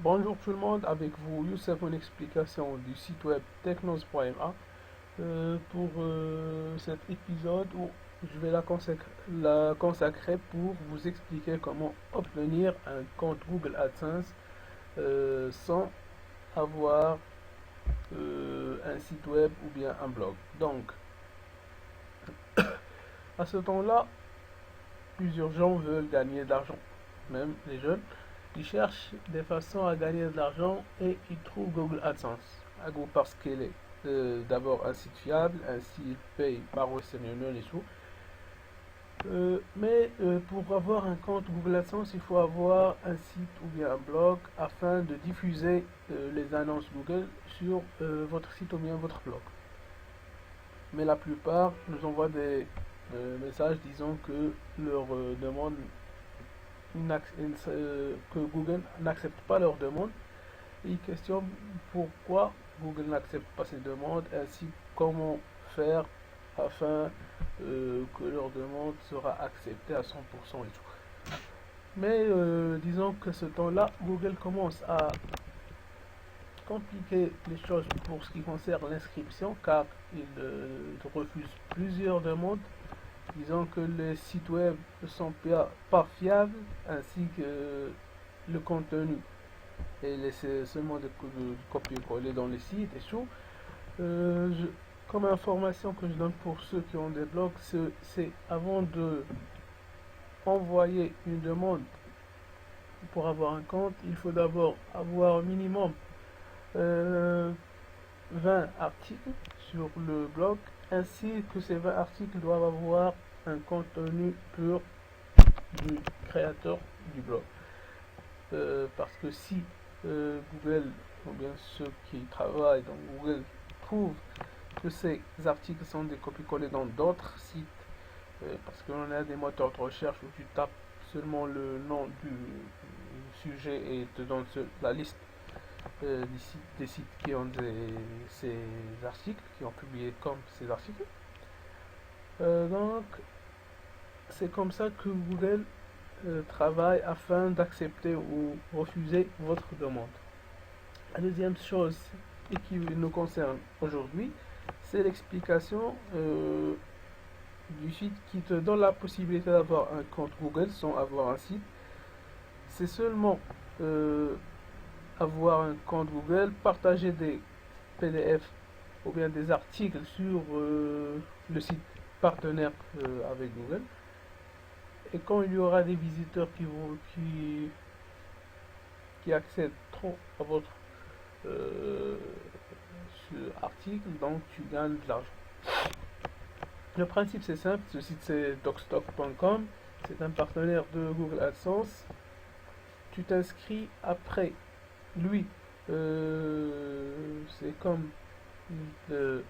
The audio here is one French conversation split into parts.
Bonjour tout le monde, avec vous Youssef, une explication du site web technos.ma pour cet épisode où je vais la consacrer pour vous expliquer comment obtenir un compte Google AdSense sans avoir un site web ou bien un blog. Donc, à ce temps-là, plusieurs gens veulent gagner de l'argent, même les jeunes. Ils cherchent des façons à gagner de l'argent et ils trouvent Google AdSense. À Google parce qu'elle est d'abord un site fiable, ainsi il paye par Western Union et tout. Mais pour avoir un compte Google AdSense, il faut avoir un site ou bien un blog afin de diffuser les annonces Google sur votre site ou bien votre blog. Mais la plupart nous envoient des messages disant que leur demande que Google n'accepte pas leur demande. Ils questionnent pourquoi Google n'accepte pas ces demandes, ainsi comment faire afin que leur demande sera acceptée à 100% et tout. Mais disons que ce temps-là, Google commence à compliquer les choses pour ce qui concerne l'inscription, car il refuse plusieurs demandes, disant que les sites web ne sont pas fiables, ainsi que le contenu et laisser seulement de copier-coller dans les sites et tout. Comme information que je donne pour ceux qui ont des blogs, c'est avant de envoyer une demande pour avoir un compte, il faut d'abord avoir au minimum 20 articles sur le blog, ainsi que ces 20 articles doivent avoir un contenu pur du créateur du blog. Parce que si Google, ou bien ceux qui travaillent dans Google, trouvent que ces articles sont des copies-collées dans d'autres sites, parce qu'on a des moteurs de recherche où tu tapes seulement le nom du sujet et te donne la liste des sites qui ont ces articles, qui ont publié comme ces articles. Donc, c'est comme ça que Google travaille afin d'accepter ou refuser votre demande. La deuxième chose et qui nous concerne aujourd'hui, c'est l'explication du site qui te donne la possibilité d'avoir un compte Google sans avoir un site. C'est seulement avoir un compte Google, partager des PDF ou bien des articles sur le site partenaire avec Google. Et quand il y aura des visiteurs qui accèdent trop à votre euh, article, donc tu gagnes de l'argent. Le principe c'est simple, ce site c'est docstock.com, c'est un partenaire de Google AdSense. Tu t'inscris après lui, c'est comme euh,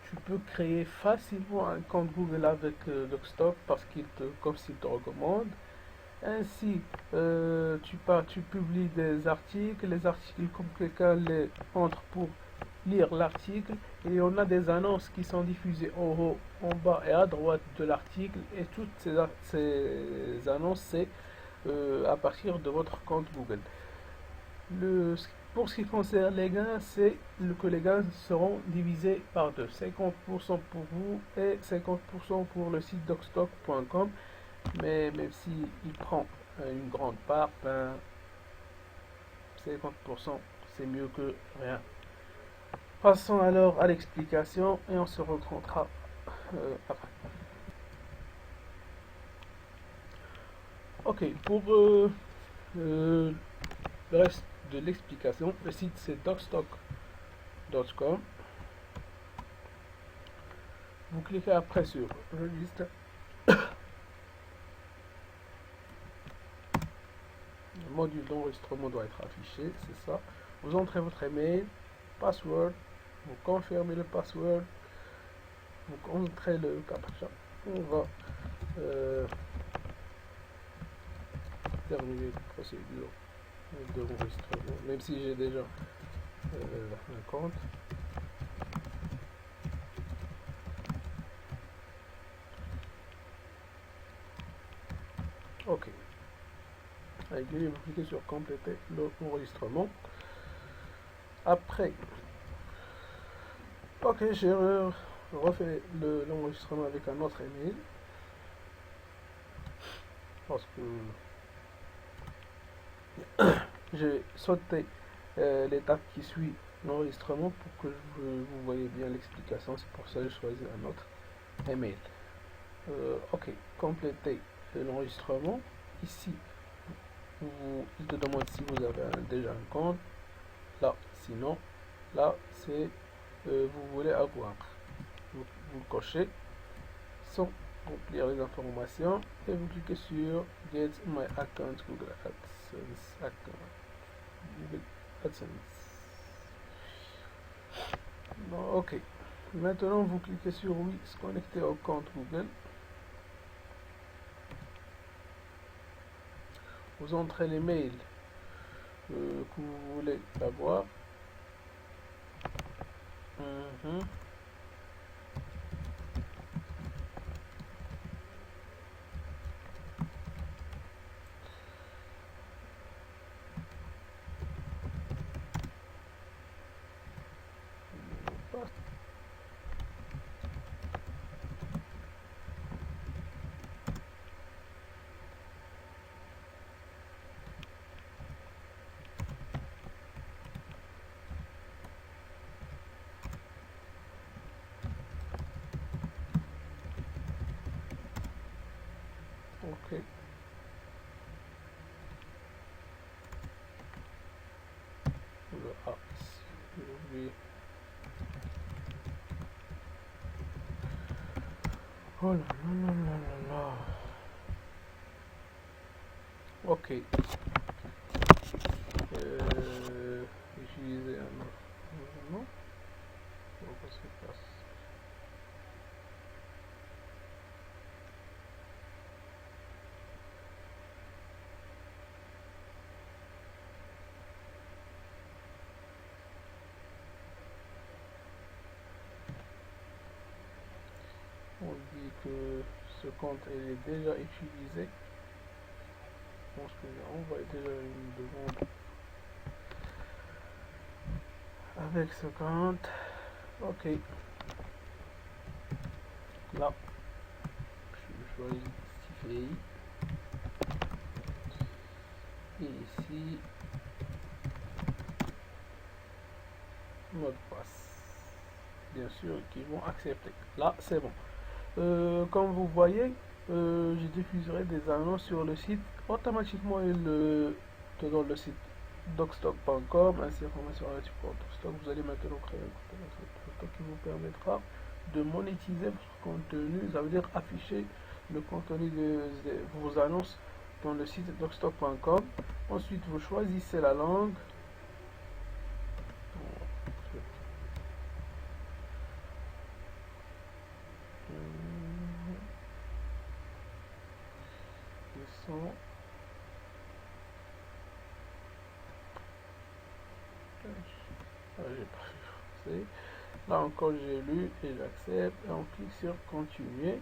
tu peux créer facilement un compte Google avec Docstock parce comme s'il te recommande. Ainsi, tu publies des articles, les articles comme quelqu'un les entre pour lire l'article, et on a des annonces qui sont diffusées en haut, en bas et à droite de l'article, et toutes ces annonces, c'est à partir de votre compte Google. Pour ce qui concerne les gains, c'est que les gains seront divisés par deux, 50% pour vous et 50% pour le site docstock.com. Mais même s'il prend une grande part, ben 50% c'est mieux que rien. Passons alors à l'explication et on se rencontrera après. Ok, pour le reste de l'explication, le site c'est docstock.com. Vous cliquez après sur registre. Le module d'enregistrement doit être affiché, c'est ça. Vous entrez votre email, password, vous confirmez le password, vous entrez le captcha. On va terminer la procédure d'enregistrement, même si j'ai déjà un compte. Ok. régulier, vous cliquez sur compléter l'enregistrement. Après, ok, j'ai refait l'enregistrement avec un autre email parce que j'ai sauté l'étape qui suit l'enregistrement pour que vous voyez bien l'explication. C'est pour ça que j'ai choisi un autre email. Ok, compléter l'enregistrement. Ici, il te demande si vous avez déjà un compte. Là, sinon, là, c'est vous voulez avoir. Vous cochez sans remplir les informations et vous cliquez sur Get My Account Google AdSense. Google AdSense. Bon, ok. Maintenant, vous cliquez sur Oui, se connecter au compte Google. Vous entrez les mails que vous voulez avoir. Ok. Le A ici. Le B. Oh là là là là là là. Ok. Utiliser un autre nom. On dit que ce compte est déjà utilisé. Je pense que j'ai envoyé déjà une demande avec ce compte. Ok. Là, je choisis CFI. Et ici, mot de passe. Bien sûr, qu'ils vont accepter. Là, c'est bon. Comme vous voyez, je diffuserai des annonces sur le site. Automatiquement, il te donne le site docstock.com, ainsi information relative au Docstock. Vous allez maintenant créer un compte photo qui vous permettra de monétiser votre contenu. Ça veut dire afficher le contenu de vos annonces dans le site docstock.com. Ensuite, vous choisissez la langue. Ils sont j'ai pas fait français. Là encore, j'ai lu et j'accepte. Et on clique sur continuer.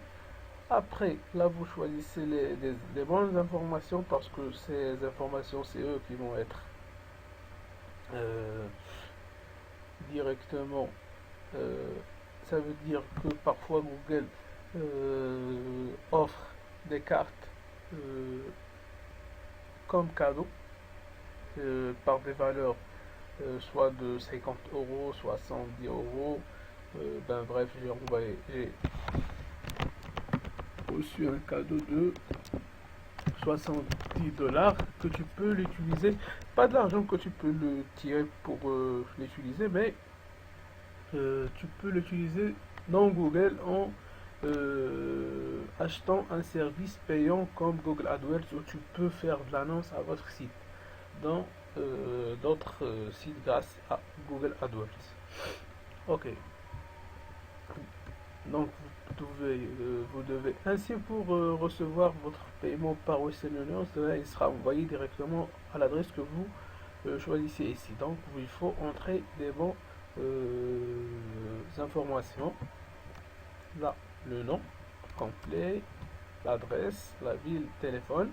Après, là, vous choisissez les bonnes informations parce que ces informations, c'est eux qui vont être directement. Ça veut dire que parfois Google offre des cartes comme cadeau par des valeurs soit de 50 euros, 70 euros. Ben bref, j'ai reçu un cadeau de 70 $ que tu peux l'utiliser. Pas de l'argent que tu peux le tirer pour l'utiliser, mais tu peux l'utiliser dans Google en achetant un service payant comme Google AdWords où tu peux faire de l'annonce à votre site dans d'autres sites grâce à Google AdWords. Ok. Donc vous devez ainsi pour recevoir votre paiement par Western Union, il sera envoyé directement à l'adresse que vous choisissez ici. Donc il faut entrer des bonnes informations. Là, le nom complet, l'adresse, la ville, téléphone.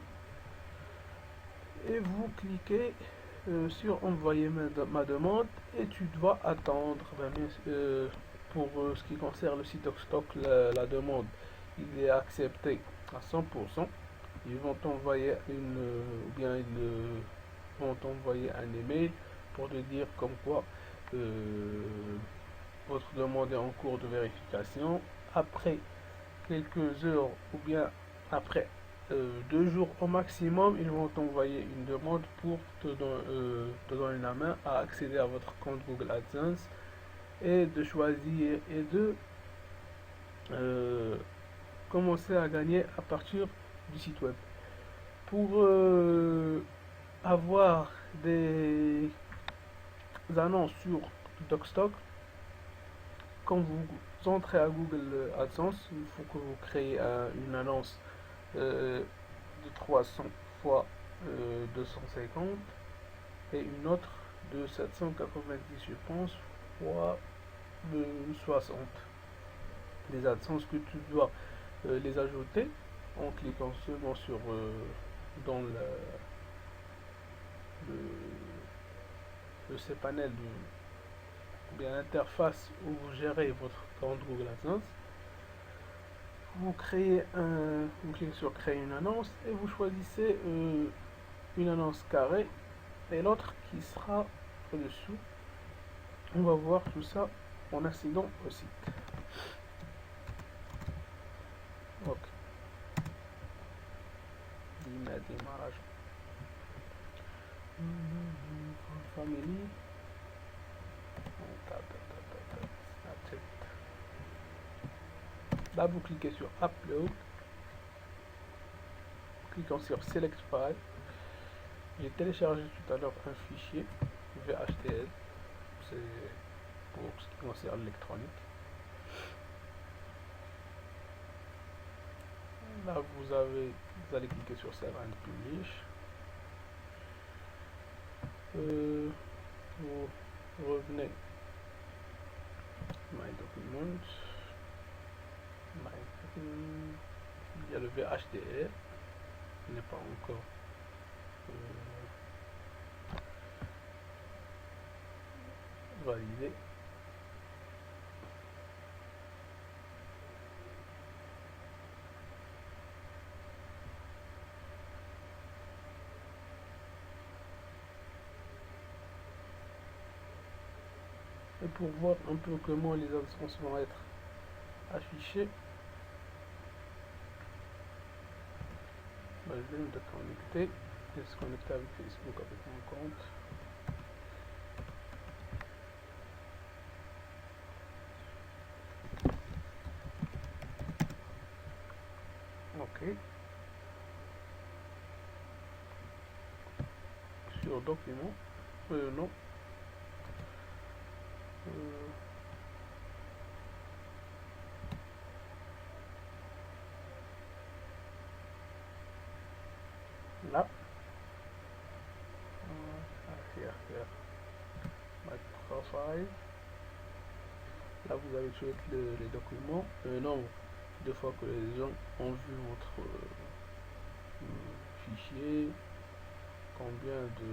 et vous cliquez sur envoyer ma demande et tu dois attendre. Pour ce qui concerne le site Docstock, la demande il est accepté à 100%. Ils vont t'envoyer ou bien ils vont t'envoyer un email pour te dire comme quoi votre demande est en cours de vérification. Après quelques heures ou bien après 2 jours au maximum, ils vont t'envoyer une demande pour te donner la main à accéder à votre compte Google AdSense et de choisir et de commencer à gagner à partir du site web. Pour avoir des annonces sur Docstock, quand vous entrez à Google AdSense, il faut que vous créez une annonce de 300 fois 250 et une autre de 790 je pense fois 60 des AdSense que tu dois les ajouter en cliquant seulement sur dans ce panel de bien l'interface où vous gérez votre compte Google AdSense. Vous cliquez sur créer une annonce et vous choisissez une annonce carrée et l'autre qui sera au-dessous. On va voir tout ça en accédant au site. Ok. Démarrage. Family. Là, vous cliquez sur Upload. Cliquons sur Select File. J'ai téléchargé tout à l'heure un fichier VHDL. C'est pour ce qui concerne l'électronique. Là, vous allez cliquer sur Save and Publish. Vous revenez My Documents. Il y a le VHDL. Il n'est pas encore validé. Et pour voir un peu comment les annonces vont être affichées, je vais me déconnecter et se connecter avec Facebook avec mon compte. Ok. Sur document, non. Là. Here. My profile. Là, vous avez tous les documents, le nombre de fois que les gens ont vu votre fichier, combien de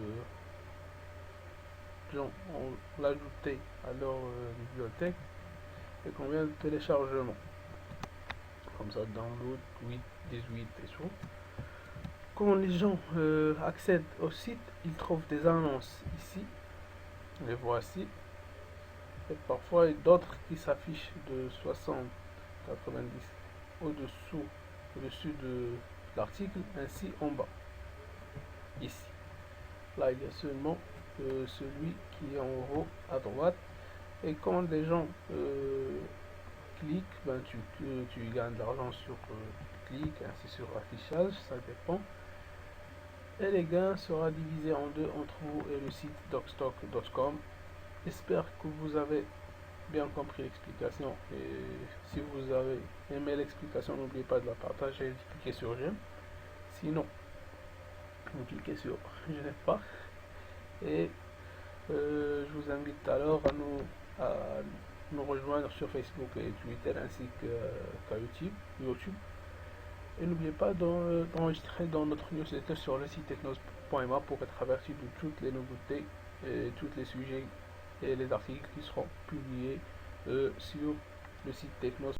gens ont l'ajouté à leur bibliothèque et combien de téléchargements. Comme ça, download 8, 18 et tout. Quand les gens accèdent au site, ils trouvent des annonces ici. Les voici. Et parfois d'autres qui s'affichent de 60, 90 au-dessus de l'article, ainsi en bas. Ici. Là, il y a seulement celui qui est en haut à droite. Et quand les gens cliquent, tu gagnes de l'argent sur clic, ainsi sur affichage, ça dépend. Et les gains sera divisé en deux entre vous et le site docstock.com. J'espère que vous avez bien compris l'explication, et si vous avez aimé l'explication, n'oubliez pas de la partager et de cliquer sur j'aime. Sinon, vous cliquez sur je n'aime pas. Et je vous invite alors à nous rejoindre sur Facebook et Twitter ainsi qu'à YouTube. Et n'oubliez pas d'enregistrer dans notre newsletter sur le site technos.ma pour être averti de toutes les nouveautés, et tous les sujets et les articles qui seront publiés sur le site Technos.